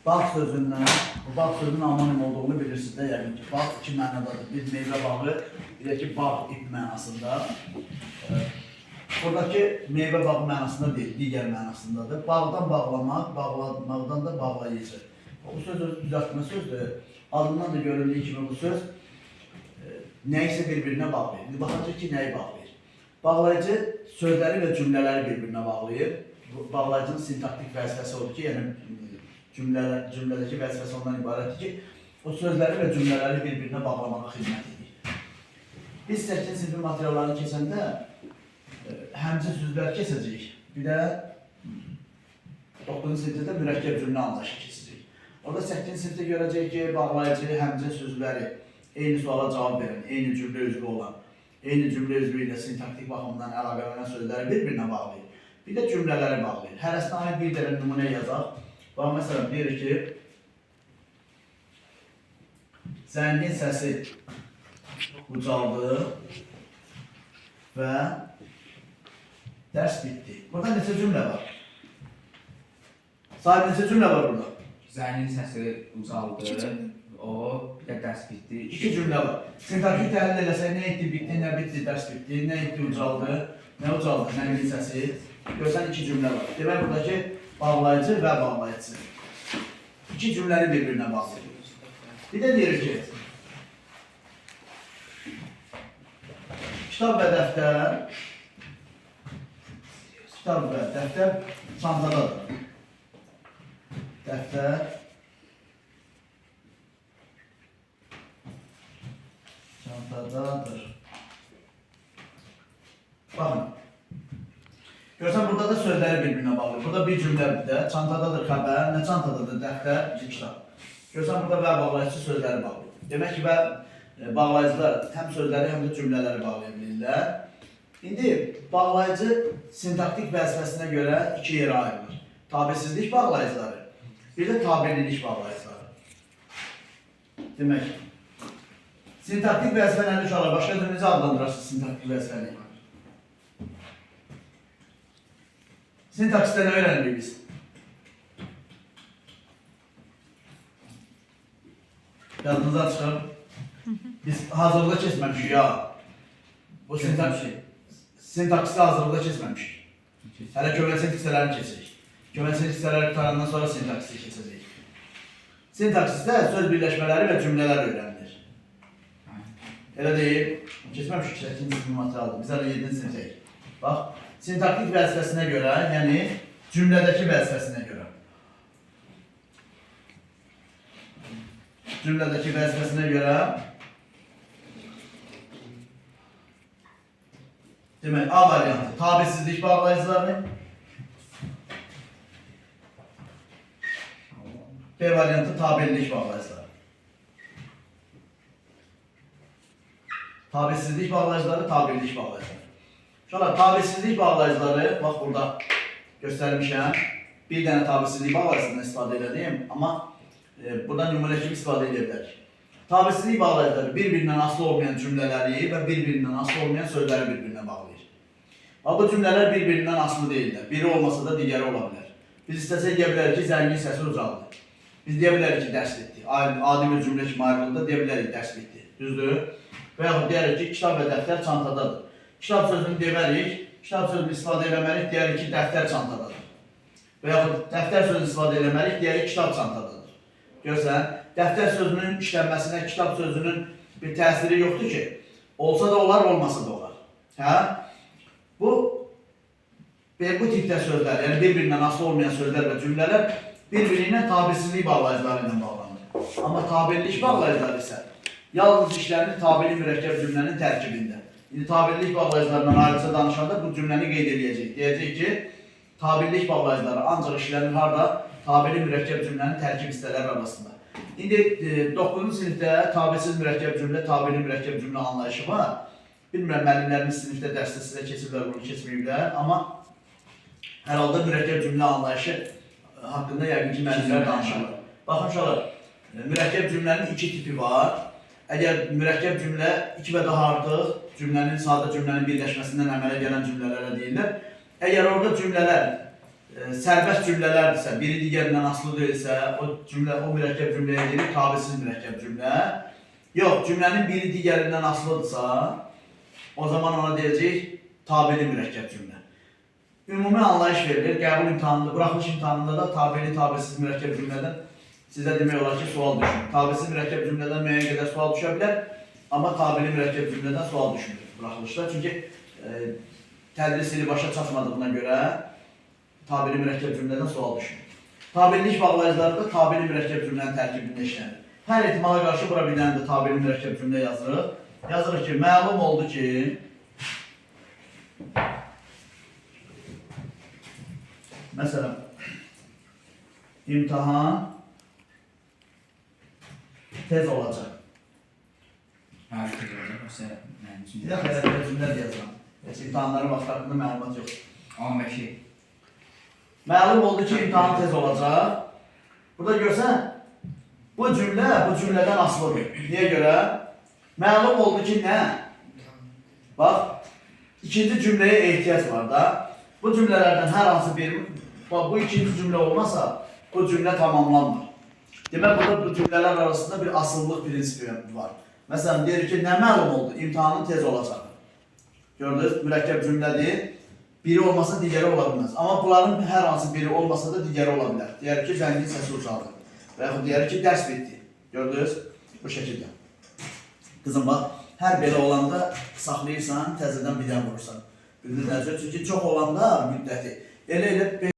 Bağ sözündən, bu bağ sözünün anonim olduğunu bilirsiniz də, yəni ki, bağ iki mənadadır. Bir meyvə bağı, bir də ki, bağ ip mənasında. Buradakı meyvə bağı mənasında deyil, digər mənasındadır. Bağdan bağlamaq, bağlamaqdan da bağlayıcı. Bu söz düzəltmə sözdür. Adından da görüldüyü kimi bu söz nəyisə bir-birinə bağlayır. Baxacaq ki, nəyi bağlayır? Bağlayıcı sözləri və cümlələri bir-birinə bağlayır. Bağlayıcının sintaktik vəzifəsi odur ki, yəni cümlədəki vəzifəsi ondan ibarətdir ki, o sözləri və cümlələri bir-birinə bağlamağa xidmət edir. Biz 8-ci sinifin materiallarını keçəndə həmçin sözlər keçəcəyik. Bir də 9-cu sinifdə də mürəkkəb cümlə anlayışı keçəcək. Orada 8-ci sinifdə görəcək ki, bağlayıcı həmçin sözləri eyni suala cavab verən, eyni cümlə üzvü olan, eyni cümlə üzvü ilə sintaktik baxımdan əlaqələnən sözləri bir-birinə bağlayır. Bir də cümlələri bağlayır. Hərəsinə aid bir dənə nümunə yazaq. Bax, məsələn, deyir ki, zəngin səsi ucaldı və dərs bitdi. Burada neçə cümlə var? Sahib neçə cümlə var burada? Zəngin səsi ucaldı, o, bir də dərs bitdi. İki cümlə var. Sintaktik təhlil eləsək, nə etdi, bitdi, nə bitdi, dərs bitdi, nə etdi, ucaldı, nə ucaldı, zəngin səsi. Görsən, iki cümlə var. Demək, buradakı bağlayıcı və bağlayıcı. İki cümləni bir-birinə bağlayır. Bir də deyir ki, kitab və dəftər çantadadır. Dəftər çantadadır. Baxın. Görsən, burada da sözləri bir-birinə bağlayır. Burada bir cümlədir də, çantadadır xəbər, nə çantadadır, dəftər, kitab. Görsən, burada və bağlayıcı sözləri bağlayır. Demək ki, və bağlayıcılar həm sözləri, həm də cümlələri bağlaya bilirlər. İndi bağlayıcı sintaktik vəzifəsinə görə iki yerə ayrılır. Tabesizlik bağlayıcıları, bir də tabelilik bağlayıcıları. Demək, sintaktik vəzifə nədir uşaqlar? Başqa cür necə adlandırarsınız sintaktik vəzifəni? Sintaksisdə nə öyrəndik biz? Yadınızdan çıxar. Biz hazırlıqda keçməmişik ya. Bu sintaksisdə hazırlıqda keçməmişik. Hələ köməkçilik hissələrini keçirik. Köməkçilik hissələri qutarandan sonra sintaksisi keçəcəyik. Sintaksisdə söz birləşmələri və cümlələr öyrənilir. Elə deyil. Keçməmişik 8-ci sinif materialdır. Biz hələ 7-ci sinifdəyik. Bax. Sintaktik vəzifəsinə görə, yəni cümlədəki vəzifəsinə görə. Cümlədəki vəzifəsinə görə demək, A variantı tabesizlik bağlayıcıları, B variantı tabelilik bağlayıcıları. Tabesizlik bağlayıcıları, tabelilik bağlayıcıları. Uşaqlar, tabesizlik bağlayıcıları, bax burada göstərmişəm. Bir dənə tabesizlik bağlayıcısından istifadə elədim, amma burada nümunə kimi istifadə edə bilərik. Tabesizlik bağlayıcıları bir-birindən asılı olmayan cümlələri və bir-birindən asılı olmayan sözləri bir-birinə bağlayır. Bu cümlələr bir-birindən asılı deyirlər. Biri olmasa da digəri ola bilər. Biz istəsək deyə bilərik ki, zəngin səsi ucaldı. Biz deyə bilərik ki, dərs bitdi. Adi bir cümlə kimi ayrıldı, deyə bilərik dərs bitdi. Düzdür? Və yaxud deyərik ki, kitab və dəftər çantadadır. Kitab sözünü demərik, kitab sözünü istifadə eləməliyik, deyərik ki, dəftər çantadadır. Və yaxud dəftər sözünü istifadə eləməliyik, deyərik ki, kitab çantadadır. Görsən, dəftər sözünün işlənməsinə kitab sözünün bir təsiri yoxdur ki, olsa da olar, olmasa da olar. Hə? Bu tipdə sözlər, yəni bir-birindən asılı olmayan sözlər və cümlələr bir-birinə tabesizlik bağlayıcıları ilə bağlanır. Amma tabelilik bağlayıcıları isə yalnız işlərini tabeli mürəkkəb cümlənin tərkibində. İndi tabellik bağlayıcılarından ayrıca danışanda bu cümləni qeyd edəcək. Deyəcək ki, tabellik bağlayıcıları ancaq işlənir harada? Tabeli mürəkkəb cümlənin tərkib hissələri arasında. İndi 9-cu sinifdə tabesiz mürəkkəb cümlə, tabeli mürəkkəb cümlə anlayışı var. Bilmirəm, müəllimlərimiz sinifdə dərsdə sizə keçirlər, bunu keçməyiblər. Amma hər halda mürəkkəb cümlə anlayışı haqqında yəqin ki, müəllimlər danışırlar. Baxın uşaqlar, mürəkkəb cümlənin iki tipi var. Əgər mürəkkəb cümlə iki və daha artıq cümlənin, sadə cümlənin birləşməsindən əmələ gələn cümlələrə deyirlər. Əgər orada cümlələr sərbəst cümlələrdirsə, biri digərindən asılı deyilsə, o mürəkkəb cümləyə deyilir tabisiz mürəkkəb cümlə. Yox, cümlənin biri digərindən asılıdırsa, o zaman ona deyəcəyik tabeli mürəkkəb cümlə. Ümumi anlayış verilir, qəbul imtahanında, buraxılış imtahanında da tabeli, tabisiz mürəkkəb cümlədən sizə demək olar ki, sual düşmür. Tabisiz mürəkkəb cümlədən müəyyən qədər sual düşə bilər, amma tabeli mürəkkəb cümlədən sual düşmür buraxılışda. Çünki tədris ili başa çatmadığına görə tabeli mürəkkəb cümlədən sual düşmür. Tabelilik bağlayıcıları da tabeli mürəkkəb cümlənin tərkibində işlənir. Hər ehtimala qarşı bura bir dənə də tabeli mürəkkəb cümlə yazırıq. Yazırıq ki, məlum oldu ki, məsələn, imtahan tez olacaq. Harika olacaq, yoxsa mənim üçün. Bir dəfə elə cümlə yazıram. Heç imtahanların vaxtı haqqında məlumat yox. 15-i. Məlum oldu ki, imtahan tez olacaq. Burada görsən, bu cümlədən asılıdır. Niyə görə? Məlum oldu ki, nə? Bax, ikinci cümləyə ehtiyac var da. Bu cümlələrdən hər hansı biri, bu ikinci cümlə olmasa, bu cümlə tamamlanmır. Demək, burada bu cümlələr arasında bir asıllıq prinsipi var. Məsələn, deyir ki, nə məlum oldu? İmtahanın tez olacaq. Gördünüz, mürəkkəb cümlədir. Biri olmasa digəri ola bilməz. Amma bunların hər hansı biri olmasa da digəri ola bilər. Deyər ki, zəngin səsi ucaldır. Və yaxud deyər ki, dərs bitdi. Gördünüz? Bu şəkildə. Qızım, bax, hər belə olanda saxlayırsan, təzədən bir dənə vurursan. Çünki çox olanda müddəti. Elə